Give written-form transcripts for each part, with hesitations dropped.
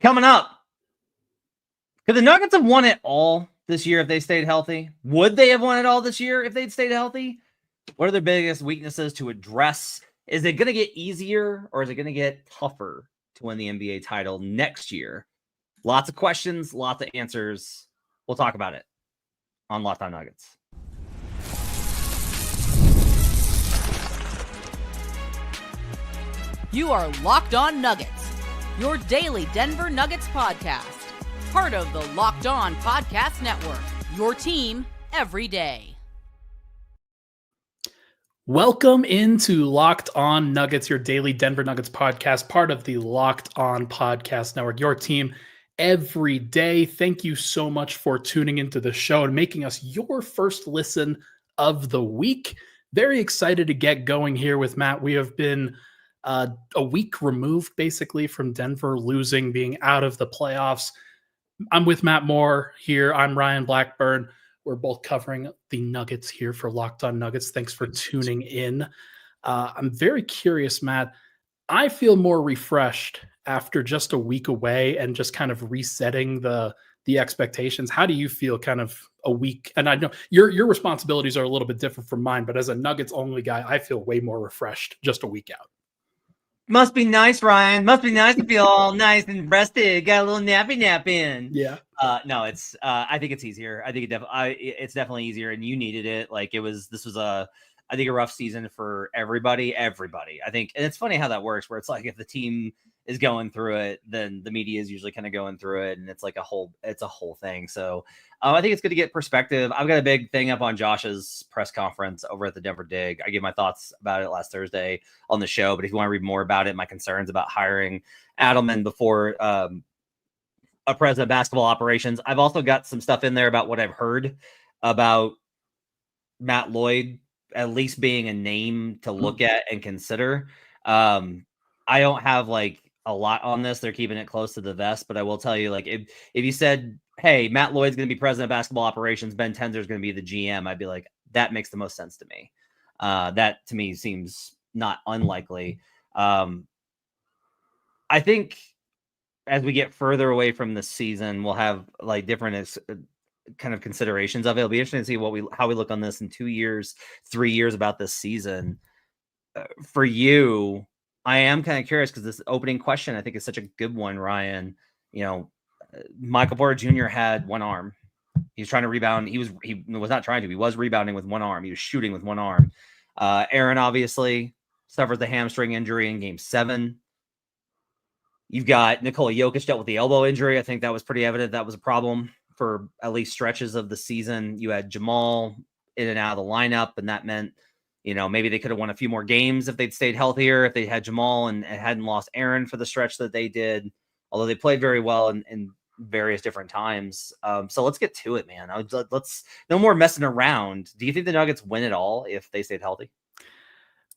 Coming up, could the Nuggets have won it all this year if they stayed healthy? Would they have won it all this year if they'd stayed healthy? What are their biggest weaknesses to address? Is it going to get easier or is it going to get tougher to win the NBA title next year? Lots of questions, lots of answers. We'll talk about it on Locked On Nuggets. You are Locked On Nuggets, your daily Denver Nuggets podcast. Part of the Locked On Podcast Network, your team every day. Welcome into Locked On Nuggets, your daily Denver Nuggets podcast, part of the Locked On Podcast Network, your team every day. Thank you so much for tuning into the show and making us your first listen of the week. Very excited to get going here with Matt. We have been a week removed basically from Denver losing, being out of the playoffs. I'm with Matt Moore here. I'm Ryan Blackburn. We're both covering the Nuggets here for Locked On Nuggets. Thanks for tuning in. I'm very curious, Matt. I feel more refreshed after just a week away and just kind of resetting the expectations. How do you feel kind of a week? And I know your responsibilities are a little bit different from mine, but as a Nuggets only guy, I feel way more refreshed just a week out. Must be nice, Ryan. Must be nice to feel all nice and rested. Got a little nappy nap in. Yeah. No, it's. I think it's easier. I think it's definitely easier, and you needed it. Like this was a rough season for everybody. I think, and it's funny how that works. Where it's like if the team is going through it, then the media is usually kind of going through it, and it's like a whole thing. So I think it's good to get perspective. I've got a big thing up on Josh's press conference over at the Denver Dig. I gave my thoughts about it last Thursday on the show, but if you want to read more about it, my concerns about hiring Adelman before a president of basketball operations. I've also got some stuff in there about what I've heard about Matt Lloyd at least being a name to look at and consider. I don't have like a lot on this. They're keeping it close to the vest, but I will tell you, like, if you said, hey, Matt Lloyd's going to be president of basketball operations, Ben Tender's going to be the GM, I'd be like, that makes the most sense to me. That to me seems not unlikely. I think as we get further away from the season, we'll have like different kind of considerations of it. It'll be interesting to see how we look on this in 2 years, 3 years about this season. For you, I am kind of curious because this opening question I think is such a good one, Ryan. You know, Michael Porter Jr. had one arm. He was trying to rebound. He was not trying to. He was rebounding with one arm. He was shooting with one arm. Aaron obviously suffered the hamstring injury in Game 7. You've got Nikola Jokic dealt with the elbow injury. I think that was pretty evident. That was a problem for at least stretches of the season. You had Jamal in and out of the lineup, and that meant, you know, maybe they could have won a few more games if they'd stayed healthier, if they had Jamal and hadn't lost Aaron for the stretch that they did, although they played very well in various different times. So let's get to it, man. Let's no more messing around. Do you think the Nuggets win it all if they stayed healthy?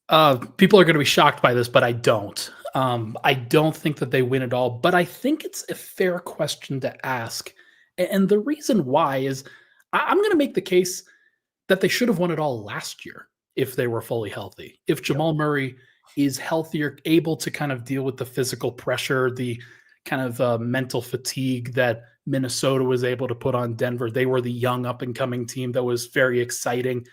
People are going to be shocked by this, but I don't. I don't think that they win it all, but I think it's a fair question to ask. And the reason why is I'm going to make the case that they should have won it all last year if they were fully healthy. If Jamal Murray is healthier, able to kind of deal with the physical pressure, the kind of mental fatigue that Minnesota was able to put on Denver. They were the young up-and-coming team that was very exciting.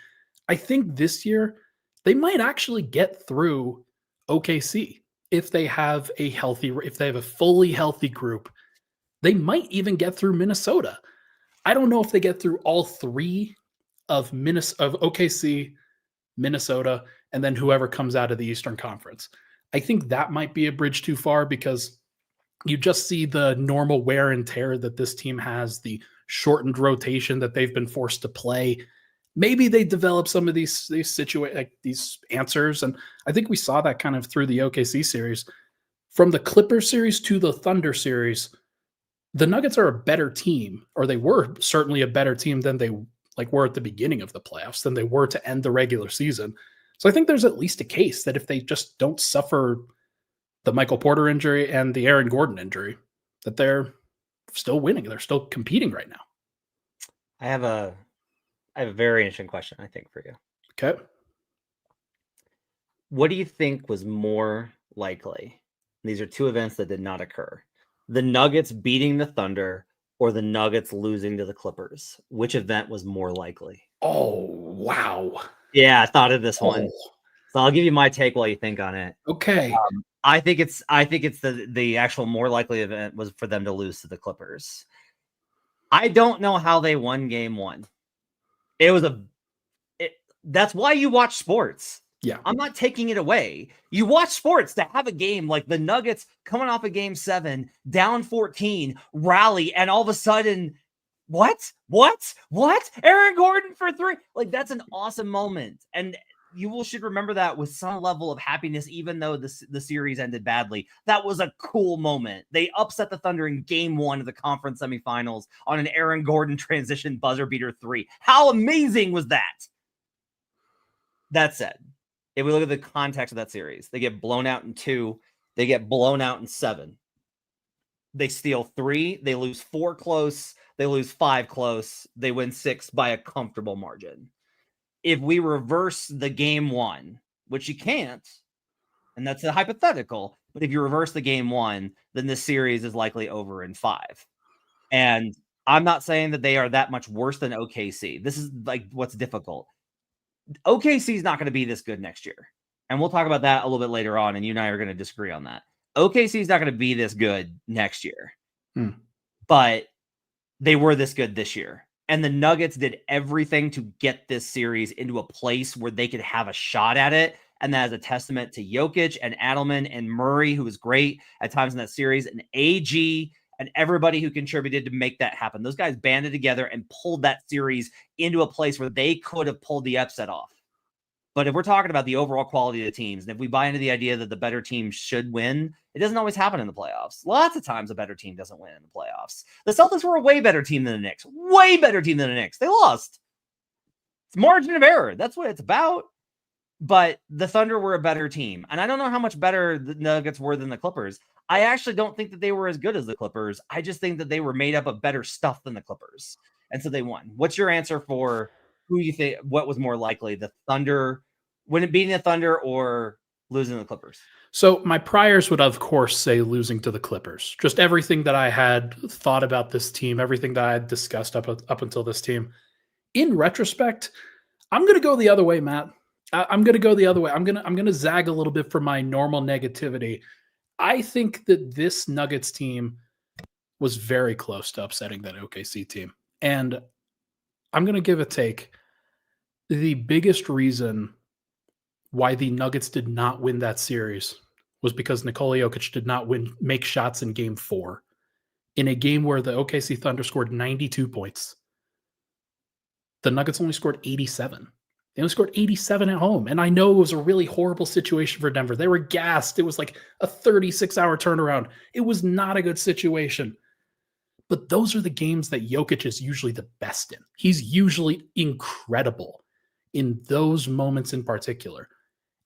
I think this year they might actually get through OKC if they have a fully healthy group. They might even get through Minnesota. I don't know if they get through all three of OKC, Minnesota, and then whoever comes out of the Eastern Conference. I think that might be a bridge too far because you just see the normal wear and tear that this team has, the shortened rotation that they've been forced to play. Maybe they develop some of these answers, and I think we saw that kind of through the OKC series. From the Clippers series to the Thunder series, the Nuggets are a better team, or they were certainly a better team than they were at the beginning of the playoffs, than they were to end the regular season. So I think there's at least a case that if they just don't suffer the Michael Porter injury and the Aaron Gordon injury, that they're still winning. They're still competing right now. I have a very interesting question, I think, for you. Okay. What do you think was more likely? These are two events that did not occur. The Nuggets beating the Thunder or the Nuggets losing to the Clippers? Which event was more likely? Oh, wow. Yeah, I thought of this one. Oh, So I'll give you my take while you think on it. okay. I think it's the actual more likely event was for them to lose to the Clippers. I don't know how they won game one. That's why you watch sports. Yeah. I'm not taking it away. You watch sports to have a game like the Nuggets coming off of game 7, down 14, rally, and all of a sudden, what? Aaron Gordon for 3. Like, that's an awesome moment. And you should remember that with some level of happiness, even though the series ended badly. That was a cool moment. They upset the Thunder in game 1 of the conference semifinals on an Aaron Gordon transition buzzer beater 3. How amazing was that? That said, if we look at the context of that series, they get blown out in 2. They get blown out in 7. They steal 3. They lose 4 close. They lose 5 close. They win 6 by a comfortable margin. If we reverse the game 1, which you can't, and that's a hypothetical, but if you reverse the game 1, then this series is likely over in 5. And I'm not saying that they are that much worse than OKC. This is like what's difficult. OKC is not going to be this good next year. And we'll talk about that a little bit later on, and you and I are going to disagree on that. OKC is not going to be this good next year. But they were this good this year. And the Nuggets did everything to get this series into a place where they could have a shot at it. And that is a testament to Jokic and Adelman and Murray, who was great at times in that series, and AG and everybody who contributed to make that happen. Those guys banded together and pulled that series into a place where they could have pulled the upset off. But if we're talking about the overall quality of the teams, and if we buy into the idea that the better team should win, it doesn't always happen in the playoffs. Lots of times a better team doesn't win in the playoffs. The Celtics were a way better team than the Knicks. Way better team than the Knicks. They lost. It's margin of error. That's what it's about. But the Thunder were a better team. And I don't know how much better the Nuggets were than the Clippers. I actually don't think that they were as good as the Clippers. I just think that they were made up of better stuff than the Clippers. And so they won. What's your answer for who you think, what was more likely, the Thunder, beating the Thunder or losing the Clippers? So my priors would, of course, say losing to the Clippers. Just everything that I had thought about this team, everything that I had discussed up until this team. In retrospect, I'm going to go the other way, Matt. I'm going to go the other way. I'm going to zag a little bit from my normal negativity. I think that this Nuggets team was very close to upsetting that OKC team. And I'm going to give a take. The biggest reason why the Nuggets did not win that series was because Nikola Jokic did not make shots in game 4 in a game where the OKC Thunder scored 92 points. The Nuggets only scored 87. They only scored 87 at home. And I know it was a really horrible situation for Denver. They were gassed. It was like a 36-hour turnaround. It was not a good situation. But those are the games that Jokic is usually the best in. He's usually incredible in those moments in particular.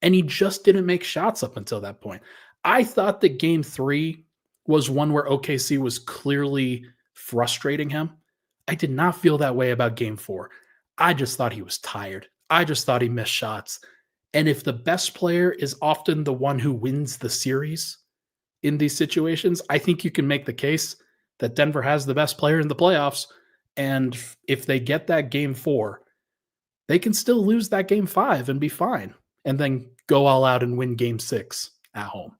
And he just didn't make shots up until that point. I thought that game 3 was one where OKC was clearly frustrating him. I did not feel that way about game 4. I just thought he was tired. I just thought he missed shots. And if the best player is often the one who wins the series in these situations, I think you can make the case that Denver has the best player in the playoffs. And if they get that game 4, they can still lose that game 5 and be fine. And then go all out and win game 6 at home.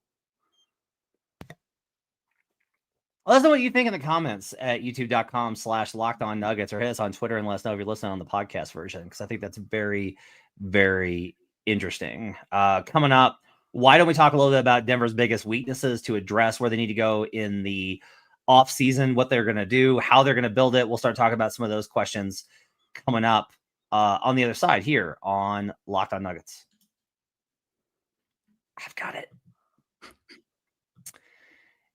Let us know what you think in the comments at youtube.com/LockedOnNuggets, or hit us on Twitter and let us know if you're listening on the podcast version, because I think that's very, very interesting. Coming up, why don't we talk a little bit about Denver's biggest weaknesses to address where they need to go in the offseason, what they're going to do, how they're going to build it. We'll start talking about some of those questions coming up on the other side here on Locked On Nuggets. I've got it.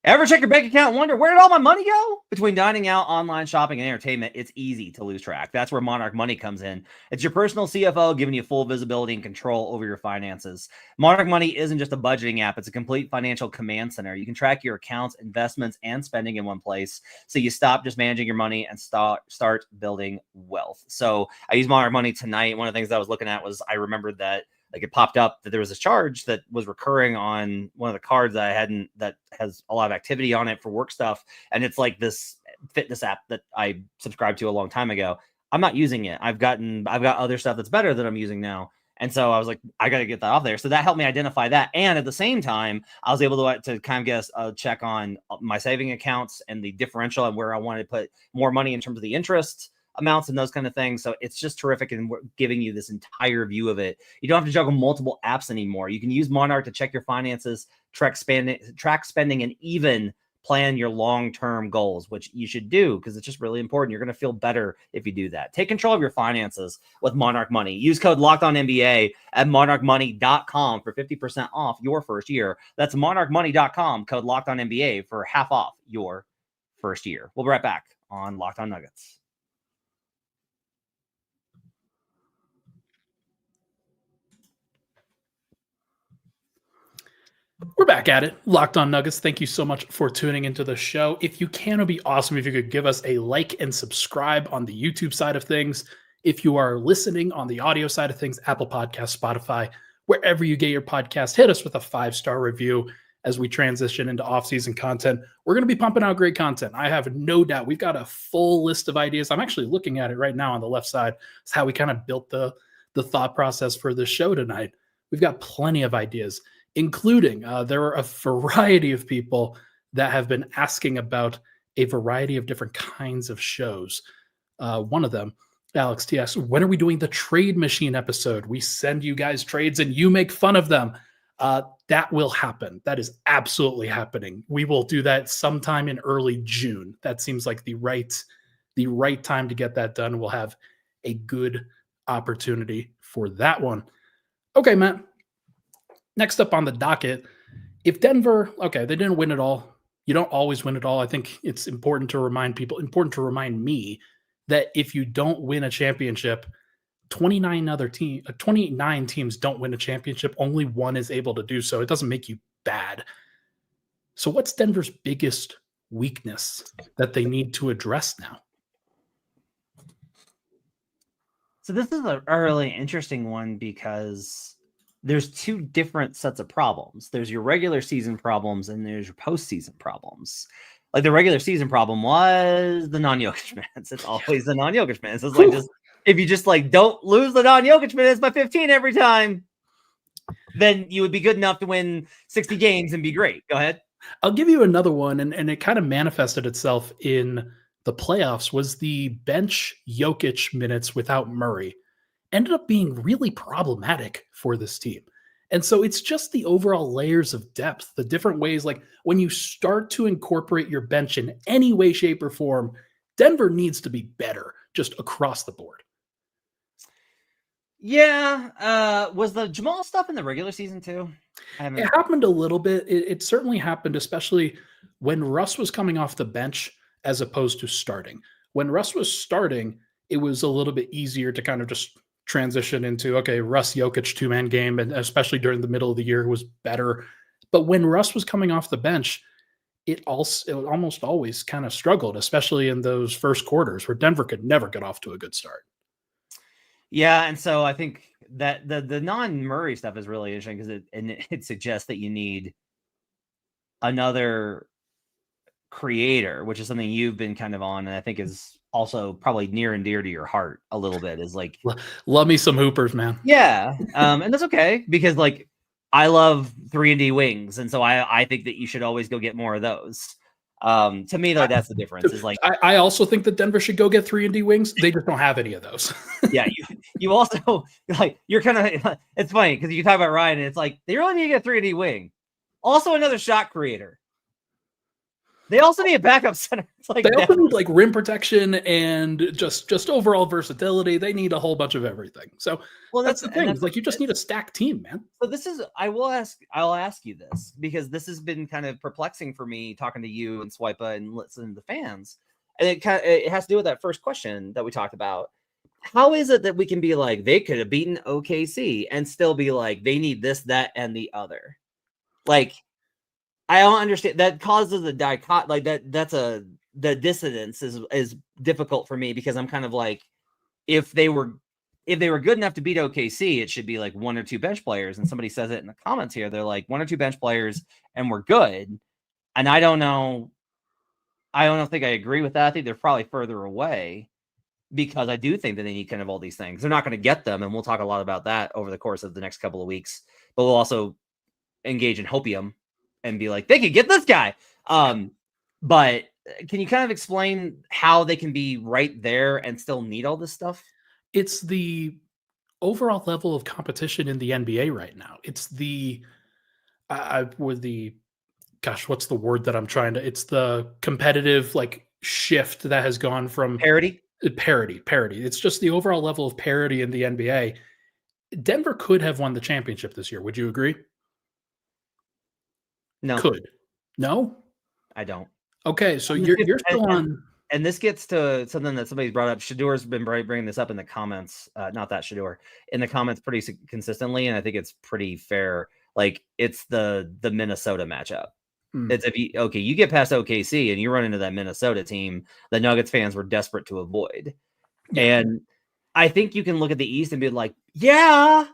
Ever check your bank account and wonder, where did all my money go? Between dining out, online shopping, and entertainment, it's easy to lose track. That's where Monarch Money comes in. It's your personal CFO giving you full visibility and control over your finances. Monarch Money isn't just a budgeting app. It's a complete financial command center. You can track your accounts, investments, and spending in one place, so you stop just managing your money and start building wealth. So I used Monarch Money tonight. One of the things that I was looking at was I remembered that like it popped up that there was a charge that was recurring on one of the cards that I hadn't, that has a lot of activity on it for work stuff. And it's like this fitness app that I subscribed to a long time ago. I'm not using it. I've got other stuff that's better that I'm using now. And so I was like, I got to get that off there. So that helped me identify that. And at the same time, I was able to kind of get a check on my saving accounts and the differential and where I wanted to put more money in terms of the interest amounts and those kind of things. So it's just terrific. And we're giving you this entire view of it. You don't have to juggle multiple apps anymore. You can use Monarch to check your finances, track spending, and even plan your long-term goals, which you should do because it's just really important. You're going to feel better if you do that. Take control of your finances with Monarch Money. Use code LOCKEDONNBA at monarchmoney.com for 50% off your first year. That's monarchmoney.com, code LOCKEDONNBA for half off your first year. We'll be right back on Locked On Nuggets. We're back at it. Locked On Nuggets. Thank you so much for tuning into the show. If you can, it would be awesome if you could give us a like and subscribe on the YouTube side of things. If you are listening on the audio side of things, Apple Podcasts, Spotify, wherever you get your podcast, hit us with a 5-star review as we transition into off-season content. We're going to be pumping out great content. I have no doubt. We've got a full list of ideas. I'm actually looking at it right now on the left side. It's how we kind of built the thought process for this show tonight. We've got plenty of ideas, including there are a variety of people that have been asking about a variety of different kinds of shows. One of them, Alex T. asks, when are we doing the trade machine episode? We send you guys trades and you make fun of them. That will happen. That is absolutely happening. We will do that sometime in early June. That seems like the right time to get that done. We'll have a good opportunity for that one. Okay, Matt. Next up on the docket, if Denver, okay, they didn't win it all. You don't always win it all. I think it's important to remind people, important to remind me that if you don't win a championship, 29 teams don't win a championship. Only one is able to do so. It doesn't make you bad. So what's Denver's biggest weakness that they need to address now? So this is a really interesting one because there's two different sets of problems. There's your regular season problems and there's your postseason problems. Like the regular season problem was the non-Jokic minutes. It's always the non-Jokic minutes. It's like if you just like don't lose the non-Jokic minutes by 15 every time, then you would be good enough to win 60 games and be great. Go ahead. I'll give you another one, and it kind of manifested itself in the playoffs, was the bench Jokic minutes without Murray. Ended up being really problematic for this team. And so it's just the overall layers of depth, the different ways, like when you start to incorporate your bench in any way, shape, or form, Denver needs to be better just across the board. Yeah. Was the Jamal stuff in the regular season too? It happened a little bit. It certainly happened, especially when Russ was coming off the bench as opposed to starting. When Russ was starting, it was a little bit easier to kind of just transition into, okay, Russ Jokic 2-man game, and especially during the middle of the year was better. But when Russ was coming off the bench, it almost always kind of struggled, especially in those first quarters where Denver could never get off to a good start. Yeah, and so I think that the non-Murray stuff is really interesting because it suggests that you need another creator, which is something you've been kind of on, and I think is also probably near and dear to your heart a little bit, is like, love me some hoopers, man. Yeah. And that's okay because like I love 3-and-D wings. And so I think that you should always go get more of those. To me, though, that's the difference. Is like I also think that Denver should go get 3-and-D wings. They just don't have any of those. Yeah, you also like you're kind of, it's funny because you talk about Ryan and it's like they really need to get a 3-and-D wing. Also another shot creator. They also need a backup center. It's like they also need like rim protection and just overall versatility. They need a whole bunch of everything. So well, that's the thing. It's like you just need a stacked team, man. So this is I'll ask you this because this has been kind of perplexing for me talking to you and Swipa and listening to the fans. And it has to do with that first question that we talked about. How is it that we can be like they could have beaten OKC and still be like they need this, that, and the other? Like I don't understand. That causes a dichot like that. The dissonance is difficult for me because I'm kind of like, if they were if they were good enough to beat OKC, it should be like 1 or 2 bench players. And somebody says it in the comments here. They're like 1 or 2 bench players and we're good. And I don't know. I don't think I agree with that. I think they're probably further away because I do think that they need kind of all these things. They're not going to get them. And we'll talk a lot about that over the course of the next couple of weeks. But we'll also engage in hopium and be like, they could get this guy. But can you kind of explain how they can be right there and still need all this stuff? It's the overall level of competition in the NBA right now. It's the what's the word that I'm trying to? It's the competitive like shift that has gone from Parity. It's just the overall level of parity in the NBA. Denver could have won the championship this year. Would you agree? No. Could. No? I don't. Okay, so you're still on. And this gets to something that somebody's brought up. Shador's been bringing this up in the comments. Not that Shador in the comments pretty consistently, and I think it's pretty fair. Like it's the Minnesota matchup. It's you get past OKC and you run into that Minnesota team the Nuggets fans were desperate to avoid. Yeah. And I think you can look at the East and be like, yeah.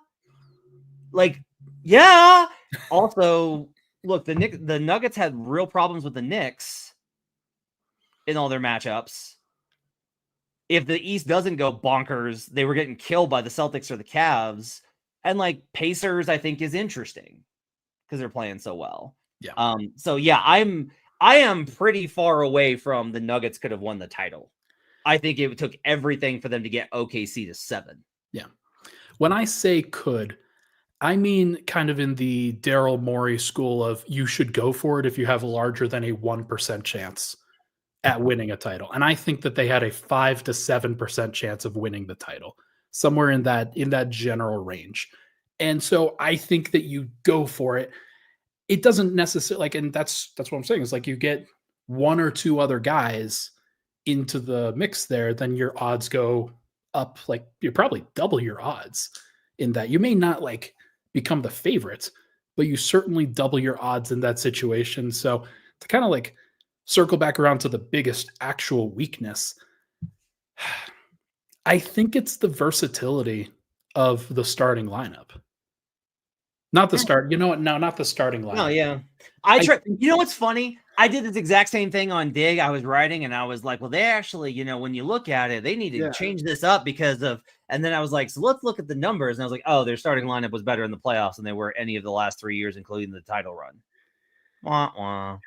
Also, look, the Nuggets had real problems with the Knicks in all their matchups. If the East doesn't go bonkers, they were getting killed by the Celtics or the Cavs. And like Pacers, I think is interesting because they're playing so well. Yeah. So yeah, I am pretty far away from the Nuggets could have won the title. I think it took everything for them to get OKC to 7. Yeah. When I say could, I mean kind of in the Daryl Morey school of you should go for it if you have larger than a 1% chance at winning a title. And I think that they had a 5 to 7% chance of winning the title, somewhere in that general range. And so I think that you go for it. It doesn't necessarily and that's what I'm saying is like you get 1 or 2 other guys into the mix there, then your odds go up. Like you probably double your odds in that. You may not like become the favorite, but you certainly double your odds in that situation. So to kind of like circle back around to the biggest actual weakness, I think it's the versatility of the starting lineup. Not the start. You know what? No, not the starting lineup. Oh, yeah. You know what's funny? I did this exact same thing on Dig. I was writing and I was like, well, they actually, when you look at it, they need to change this up because of, and then I was like, so let's look at the numbers. And I was like, oh, their starting lineup was better in the playoffs than they were any of the last 3 years, including the title run. Wah, wah.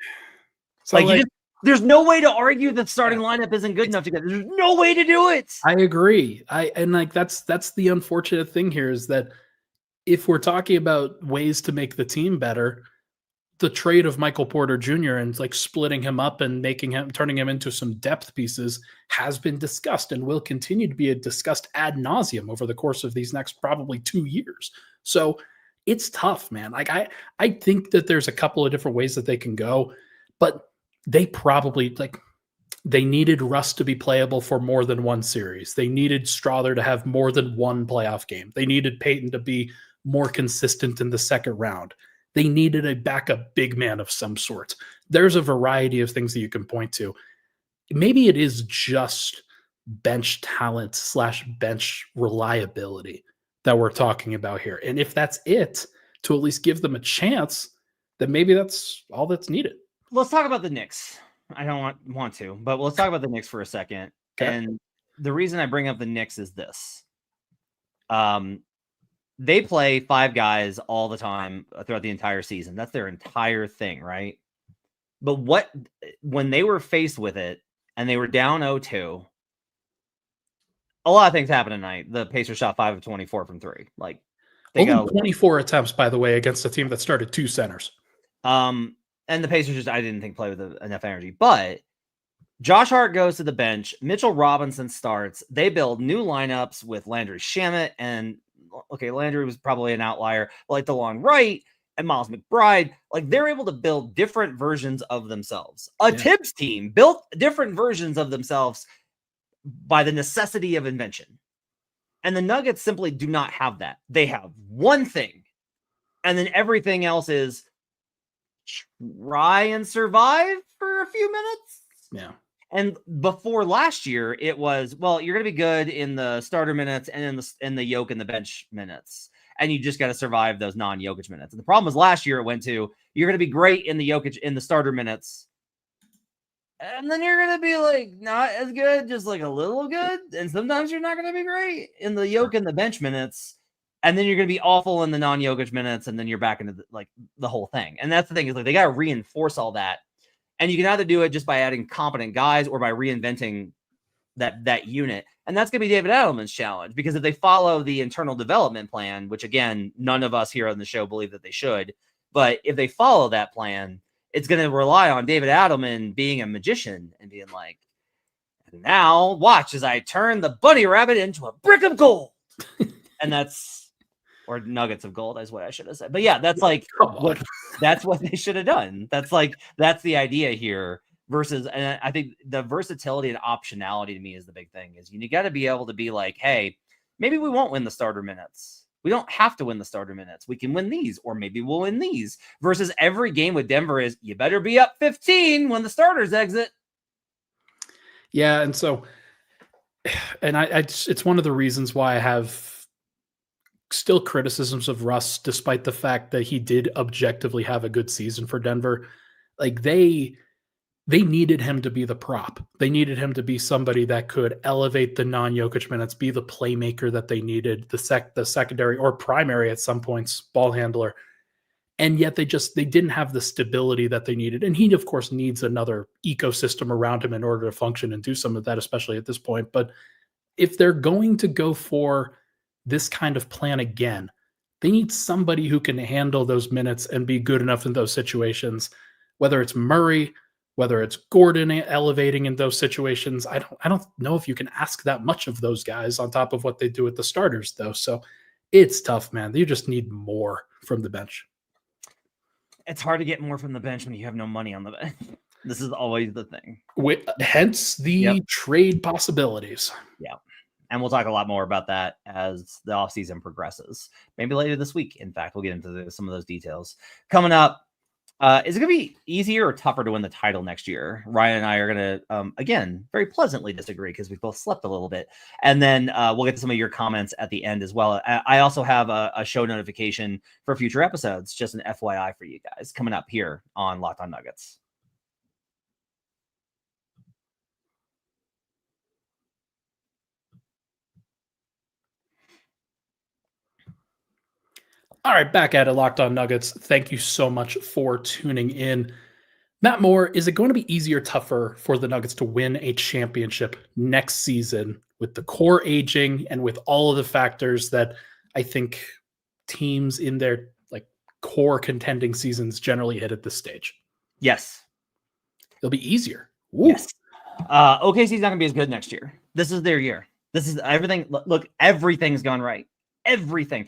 So there's no way to argue that starting lineup isn't good enough to get. There's no way to do it. I agree. That's the unfortunate thing here is that if we're talking about ways to make the team better, the trade of Michael Porter Jr. and like splitting him up and turning him into some depth pieces has been discussed and will continue to be discussed ad nauseum over the course of these next probably 2 years. So it's tough, man. Like I think that there's a couple of different ways that they can go, but they probably they needed Russ to be playable for more than one series. They needed Strother to have more than one playoff game. They needed Peyton to be more consistent in the second round. They needed a backup big man of some sort. There's a variety of things that you can point to. Maybe it is just bench talent / bench reliability that we're talking about here. And if that's it, to at least give them a chance, then maybe that's all that's needed. Let's talk about the Knicks. I don't want to, but let's talk about the Knicks for a second. Okay. And the reason I bring up the Knicks is this. They play 5 guys all the time throughout the entire season. That's their entire thing, right? But when they were faced with it and they were down 0-2, a lot of things happened tonight. The Pacers shot 5 of 24 from 3. Like they got 24 attempts, by the way, against a team that started 2 centers. And the Pacers I didn't think play with enough energy. But Josh Hart goes to the bench. Mitchell Robinson starts. They build new lineups with Landry Shamet and Landry was probably an outlier, but like DeLon Wright and Miles McBride, like they're able to build different versions of themselves. Tibbs team built different versions of themselves by the necessity of invention. And the Nuggets simply do not have that. They have one thing, and then everything else is try and survive for a few minutes. Yeah. And before last year, it was, well, you're going to be good in the starter minutes and in the Jokic and the bench minutes. And you just got to survive those non-Jokic minutes. And the problem was last year it went to, you're going to be great in the Jokic in the starter minutes. And then you're going to be like, not as good, just like a little good. And sometimes you're not going to be great in the Jokic and the bench minutes. And then you're going to be awful in the non-Jokic minutes. And then you're back into the whole thing. And that's the thing, is like, they got to reinforce all that. And you can either do it just by adding competent guys or by reinventing that unit. And that's going to be David Adelman's challenge, because if they follow the internal development plan, which again, none of us here on the show believe that they should, but if they follow that plan, it's going to rely on David Adelman being a magician and being like, now watch as I turn the bunny rabbit into a brick of gold. And that's, or nuggets of gold is what I should have said. But yeah, that's like, that's what they should have done. That's the idea here versus, and I think the versatility and optionality to me is the big thing, is you got to be able to be like, hey, maybe we won't win the starter minutes. We don't have to win the starter minutes. We can win these, or maybe we'll win these, versus every game with Denver is, you better be up 15 when the starters exit. Yeah. And so, and it's one of the reasons why I have still criticisms of Russ, despite the fact that he did objectively have a good season for Denver. Like they needed him to be the prop. They needed him to be somebody that could elevate the non-Jokic minutes, be the playmaker that they needed, the secondary or primary at some points, ball handler. And yet they didn't have the stability that they needed. And he, of course, needs another ecosystem around him in order to function and do some of that, especially at this point. But if they're going to go for this kind of plan again, they need somebody who can handle those minutes and be good enough in those situations, whether it's Murray, whether it's Gordon elevating in those situations. I don't know if you can ask that much of those guys on top of what they do with the starters, though. So it's tough, man. You just need more from the bench. It's hard to get more from the bench when you have no money on the bench. This is always the thing. Hence the trade possibilities. Yeah. And we'll talk a lot more about that as the offseason progresses. Maybe later this week. In fact, we'll get into some of those details. Coming up, is it going to be easier or tougher to win the title next year? Ryan and I are going to, again, very pleasantly disagree because we both slept a little bit. And then we'll get to some of your comments at the end as well. I also have a show notification for future episodes, just an FYI for you guys, coming up here on Locked On Nuggets. All right, back at it, Locked On Nuggets. Thank you so much for tuning in. Matt Moore, is it going to be easier or tougher for the Nuggets to win a championship next season with the core aging and with all of the factors that I think teams in their core contending seasons generally hit at this stage? Yes. It'll be easier. Ooh. Yes. OKC's not going to be as good next year. This is their year. This is everything. Look, everything's gone right. Everything.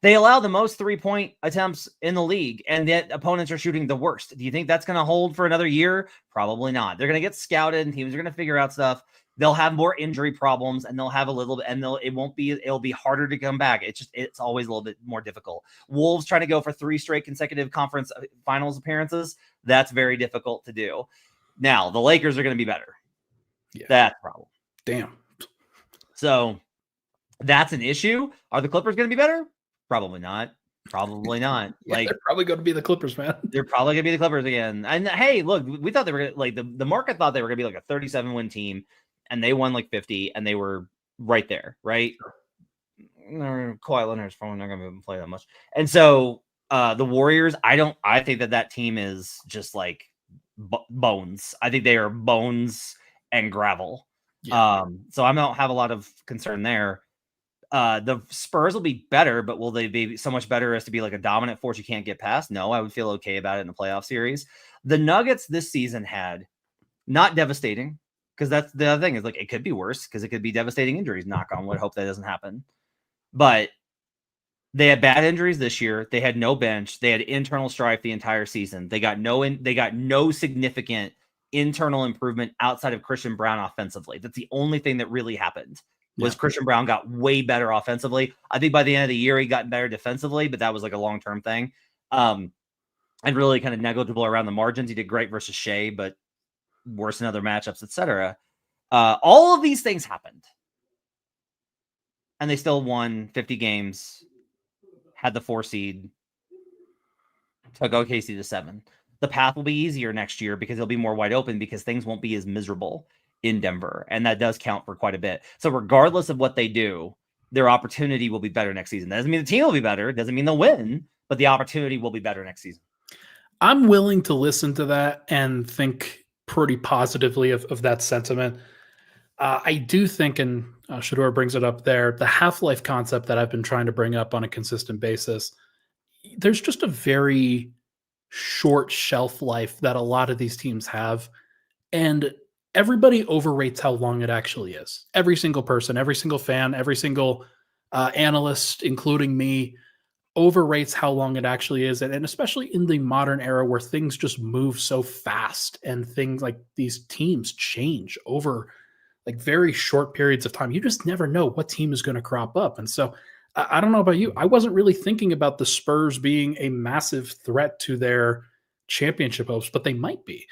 They allow the most 3-point attempts in the league, and yet opponents are shooting the worst. Do you think that's going to hold for another year? Probably not. They're going to get scouted, and teams are going to figure out stuff. They'll have more injury problems, and they'll have a little bit, and it'll be harder to come back. It's always a little bit more difficult. Wolves trying to go for 3 straight consecutive conference finals appearances. That's very difficult to do. Now the Lakers are going to be better. Yeah. That's a problem. Damn. So that's an issue. Are the Clippers going to be better? Probably not. Probably not. Yeah, they're probably going to be the Clippers, man. They're probably going to be the Clippers again. And hey, look, we thought they were going to, the market thought they were going to be like a 37-win team, and they won 50, and they were right there, right? Sure. Kawhi Leonard's probably not going to play that much. And so the Warriors, I think that team is just bones. I think they are bones and gravel. Yeah. So I don't have a lot of concern there. The Spurs will be better, but will they be so much better as to be a dominant force you can't get past? No, I would feel okay about it in the playoff series. The Nuggets this season had not devastating, because that's the other thing is it could be worse because it could be devastating injuries. Knock on wood, hope that doesn't happen. But they had bad injuries this year. They had no bench. They had internal strife the entire season. They got no significant internal improvement outside of Christian Brown offensively. That's the only thing that really happened. Christian Brown got way better offensively. I think by the end of the year, he got better defensively, but that was a long-term thing. And really kind of negligible around the margins. He did great versus Shea, but worse in other matchups, etc. All of these things happened. And they still won 50 games, had the 4 seed, took OKC to 7. The path will be easier next year because it'll be more wide open because things won't be as miserable in Denver. And that does count for quite a bit. So regardless of what they do, their opportunity will be better next season. That doesn't mean the team will be better. It doesn't mean they'll win, but the opportunity will be better next season. I'm willing to listen to that and think pretty positively of that sentiment. I do think, and Shador brings it up there, the half-life concept that I've been trying to bring up on a consistent basis, there's just a very short shelf life that a lot of these teams have. And everybody overrates how long it actually is. Every single person, every single fan, every single analyst, including me, overrates how long it actually is. And especially in the modern era where things just move so fast and things like these teams change over like very short periods of time. You just never know what team is going to crop up. And so I don't know about you. I wasn't really thinking about the Spurs being a massive threat to their championship hopes, but they might be.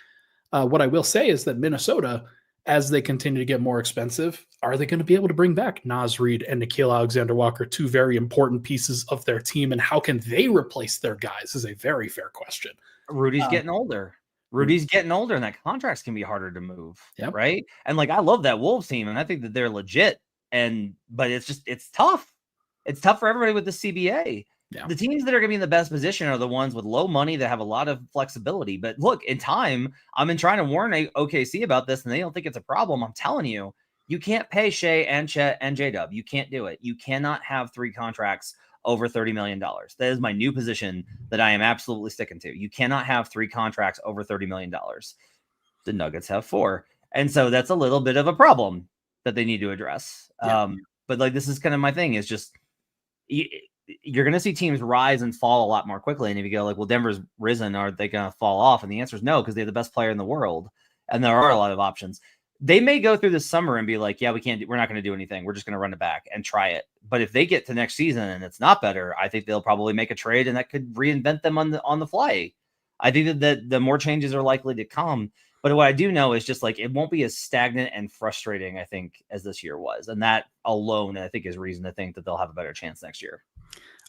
What I will say is that Minnesota, as they continue to get more expensive, are they going to be able to bring back Naz Reid and Nickeil Alexander-Walker, two very important pieces of their team? And how can they replace their guys is a very fair question. Rudy's getting older. Rudy's getting older, and that contracts can be harder to move, yep. Right? And like I love that Wolves team, and I think that they're legit. But it's tough. It's tough for everybody with the CBA. Yeah. The teams that are going to be in the best position are the ones with low money that have a lot of flexibility. But look, in time, I've been trying to warn OKC about this, and they don't think it's a problem. I'm telling you, you can't pay Shea and Chet and J-Dub. You can't do it. You cannot have 3 contracts over $30 million. That is my new position that I am absolutely sticking to. You cannot have 3 contracts over $30 million. The Nuggets have 4. And so that's a little bit of a problem that they need to address. Yeah. But like, this is kind of my thing is just, you're going to see teams rise and fall a lot more quickly. And if you go like, well, Denver's risen, are they going to fall off? And the answer is no, because they have the best player in the world. And there are a lot of options. They may go through the summer and be like, yeah, we're not going to do anything. We're just going to run it back and try it. But if they get to next season and it's not better, I think they'll probably make a trade and that could reinvent them on the fly. I think that the more changes are likely to come. But what I do know is just like, it won't be as stagnant and frustrating, I think, as this year was. And that alone, I think, is reason to think that they'll have a better chance next year.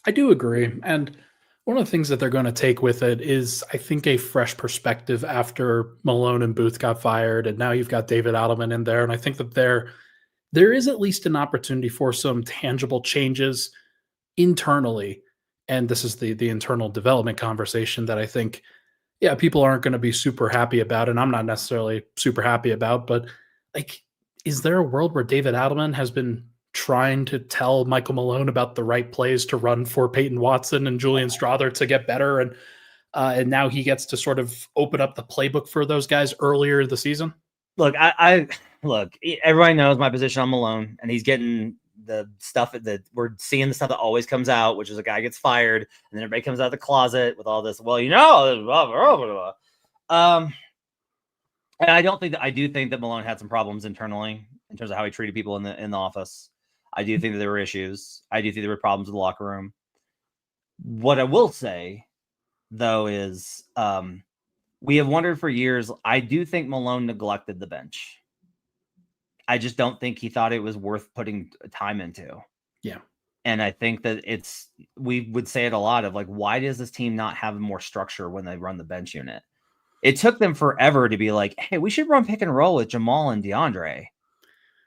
I do agree. And one of the things that they're going to take with it is, I think, a fresh perspective after Malone and Booth got fired. And now you've got David Adelman in there. And I think that there is at least an opportunity for some tangible changes internally. And this is the internal development conversation that I think, yeah, people aren't going to be super happy about. And I'm not necessarily super happy about. But like, is there a world where David Adelman has been trying to tell Michael Malone about the right plays to run for Peyton Watson and Julian Strawther to get better, and now he gets to sort of open up the playbook for those guys earlier in the season? Look, look, everybody knows my position on Malone, and he's getting the stuff that we're seeing, the stuff that always comes out, which is a guy gets fired, and then everybody comes out of the closet with all this. Well, you know, blah, blah, blah, blah. And I do think that Malone had some problems internally in terms of how he treated people in the office. I do think that there were issues. I do think there were problems in the locker room. What I will say, though, is we have wondered for years. I do think Malone neglected the bench. I just don't think he thought it was worth putting time into. Yeah. And I think that we would say it a lot of like, why does this team not have more structure when they run the bench unit? It took them forever to be like, hey, we should run pick and roll with Jamal and DeAndre.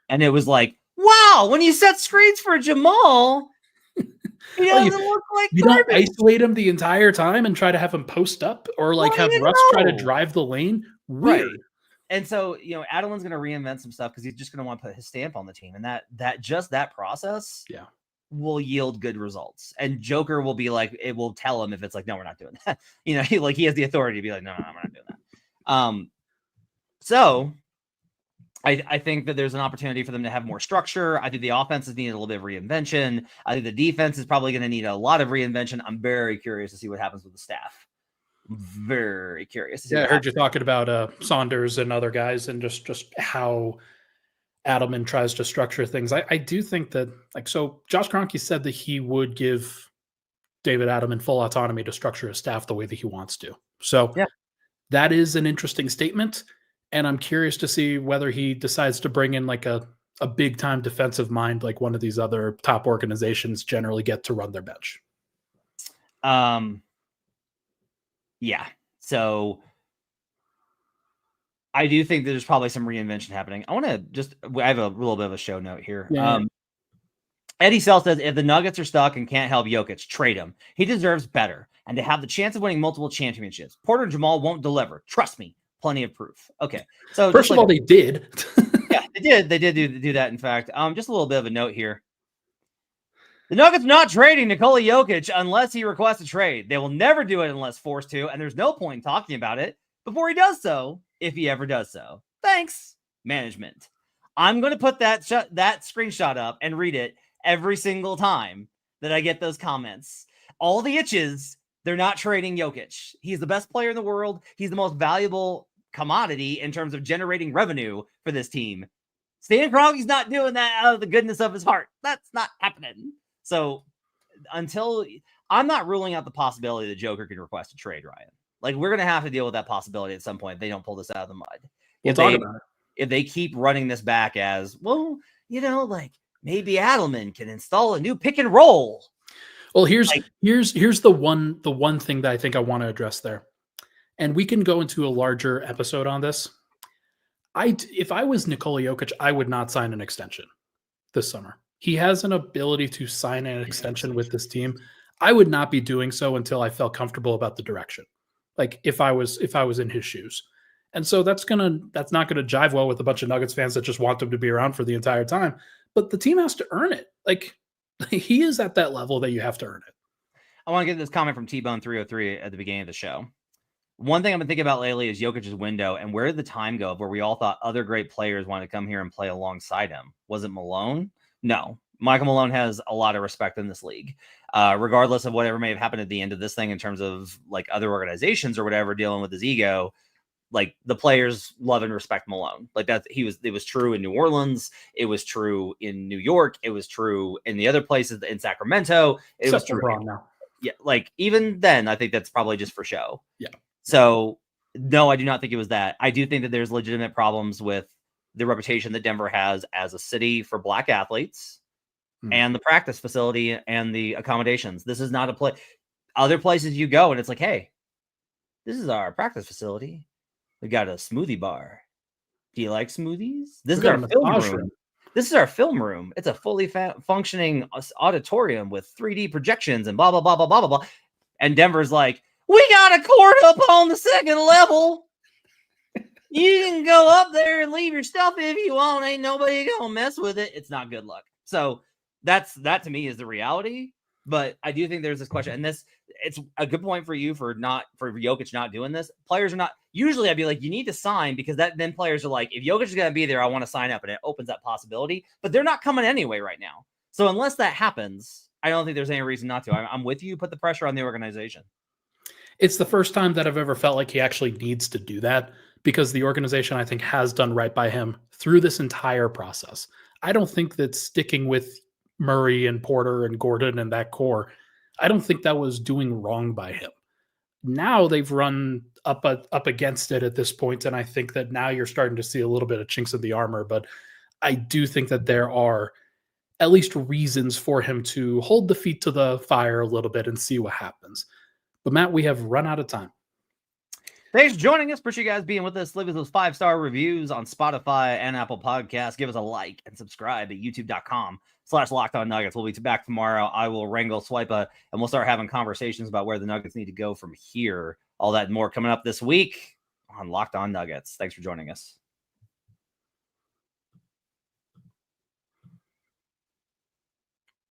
And it was like, wow, when you set screens for Jamal, he doesn't look like you garbage. Don't isolate him the entire time and try to have him post up or like have Russ try to drive the lane. Weird. Right. And so, Adelman's going to reinvent some stuff because he's just going to want to put his stamp on the team. And that process will yield good results. And Joker will be like, it will tell him if it's like, no, we're not doing that. He has the authority to be like, no, we're not doing that. So I think that there's an opportunity for them to have more structure. I think the offense is needed a little bit of reinvention. I think the defense is probably going to need a lot of reinvention. I'm very curious to see what happens with the staff. Very curious to see. I heard you talking about Saunders and other guys and just how Adelman tries to structure things. I do think that, so Josh Kroenke said that he would give David Adelman full autonomy to structure his staff the way that he wants to. So that is an interesting statement. And I'm curious to see whether he decides to bring in like a big time defensive mind like one of these other top organizations generally get to run their bench. Yeah. So I do think there's probably some reinvention happening. I have a little bit of a show note here. Yeah. Eddie Sell says, if the Nuggets are stuck and can't help Jokic, trade him. He deserves better and to have the chance of winning multiple championships. Porter and Jamal won't deliver. Trust me. Plenty of proof. Okay. So first of all, they did. Yeah, they did. They did do that, in fact. Just a little bit of a note here. The Nuggets not trading Nikola Jokic unless he requests a trade. They will never do it unless forced to, and there's no point in talking about it before he does so, if he ever does so. Thanks, management. I'm going to put that screenshot up and read it every single time that I get those comments. All the itches, they're not trading Jokic. He's the best player in the world. He's the most valuable commodity in terms of generating revenue for this team. Stan Kroenke's not doing that out of the goodness of his heart. That's not happening. So until I'm not ruling out the possibility that Joker can request a trade, Ryan. Like, we're going to have to deal with that possibility at some point if they don't pull this out of the mud. If they keep running this back as, well, like maybe Adelman can install a new pick and roll. Well, here's the one thing that I think I want to address there. And we can go into a larger episode on this. If I was Nikola Jokic, I would not sign an extension this summer. He has an ability to sign an extension with this team. I would not be doing so until I felt comfortable about the direction. Like if I was in his shoes. And so that's not gonna jive well with a bunch of Nuggets fans that just want him to be around for the entire time. But the team has to earn it. Like, he is at that level that you have to earn it. I want to get this comment from T-Bone 303 at the beginning of the show. One thing I've been thinking about lately is Jokic's window, and where did the time go of where we all thought other great players wanted to come here and play alongside him? Was it Malone? No. Michael Malone has a lot of respect in this league, regardless of whatever may have happened at the end of this thing in terms of like other organizations or whatever dealing with his ego. Like, the players love and respect Malone. Like, it was true in New Orleans. It was true in New York. It was true in the other places in Sacramento. It was true now. Yeah. Like, even then, I think that's probably just for show. Yeah. So no, I do not think it was that. I do think that there's legitimate problems with the reputation that Denver has as a city for black athletes and the practice facility and the accommodations. This is not a place. Other places you go and it's like, hey, this is our practice facility. We got a smoothie bar. Do you like smoothies? This is our film room. This is our film room. It's a fully functioning auditorium with 3D projections and blah, blah, blah, blah, blah, blah, blah. And Denver's like, we got a court up on the second level. You can go up there and leave your stuff if you want. Ain't nobody gonna mess with it. It's not good luck. So that to me is the reality. But I do think there's this question, and it's a good point for you for Jokic not doing this. Players are not usually. I'd be like, you need to sign because then players are like, if Jokic is gonna be there, I want to sign up, and it opens that possibility. But they're not coming anyway right now. So unless that happens, I don't think there's any reason not to. I'm with you. Put the pressure on the organization. It's the first time that I've ever felt like he actually needs to do that because the organization, I think, has done right by him through this entire process. I don't think that sticking with Murray and Porter and Gordon and that core, I don't think that was doing wrong by him. Now they've run up against it at this point, and I think that now you're starting to see a little bit of chinks in the armor, but I do think that there are at least reasons for him to hold the feet to the fire a little bit and see what happens. But Matt, we have run out of time. Thanks for joining us. Appreciate you guys being with us. Leave us those 5-star reviews on Spotify and Apple Podcasts. Give us a like and subscribe at youtube.com/LockedOnNuggets. We'll be back tomorrow. I will wrangle Swipa and we'll start having conversations about where the Nuggets need to go from here. All that and more coming up this week on Locked On Nuggets. Thanks for joining us.